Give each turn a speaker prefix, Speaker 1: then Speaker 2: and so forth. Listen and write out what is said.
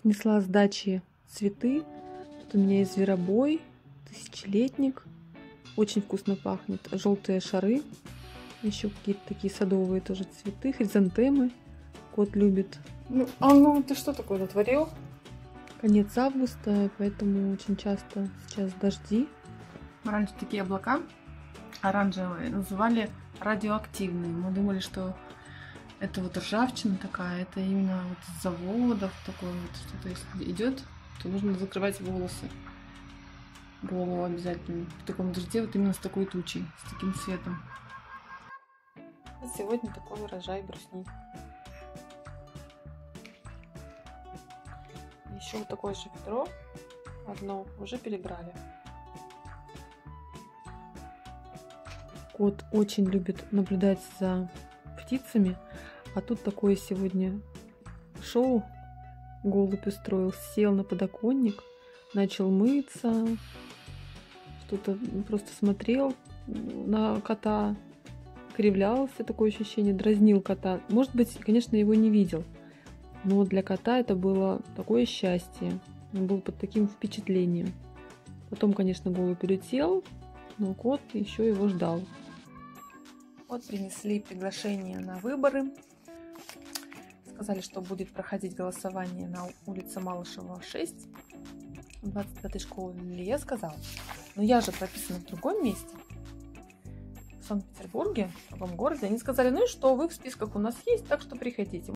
Speaker 1: Принесла с дачи цветы. Тут у меня есть зверобой, тысячелетник. Очень вкусно пахнет. Желтые шары. Еще какие-то такие садовые тоже цветы. Хризантемы. Кот любит.
Speaker 2: Ну ты что такое натворил?
Speaker 1: Конец августа, поэтому очень часто сейчас дожди.
Speaker 2: Раньше такие облака оранжевые называли радиоактивные. Мы думали, что это вот ржавчина такая, это именно вот с заводов такое вот что-то, если идет, то нужно закрывать волосы, голову обязательно. В таком дожде вот именно с такой тучей, с таким цветом. А сегодня такой урожай брусники. Еще вот такое же ведро, одно уже перебрали.
Speaker 1: Кот очень любит наблюдать за птицами, а тут такое сегодня шоу. Голубь устроил, сел на подоконник, начал мыться, что-то просто смотрел на кота, кривлялся, такое ощущение, дразнил кота. Может быть, конечно, его не видел, но для кота это было такое счастье. Он был под таким впечатлением. Потом, конечно, голубь улетел, но кот еще его ждал.
Speaker 2: Вот принесли приглашение на выборы. Сказали, что будет проходить голосование на улице Малышева, 6, в 25-й школе. Я сказала, но я же прописана в другом месте, в Санкт-Петербурге, в другом городе. Они сказали, ну и что, вы в списках у нас есть, так что приходите.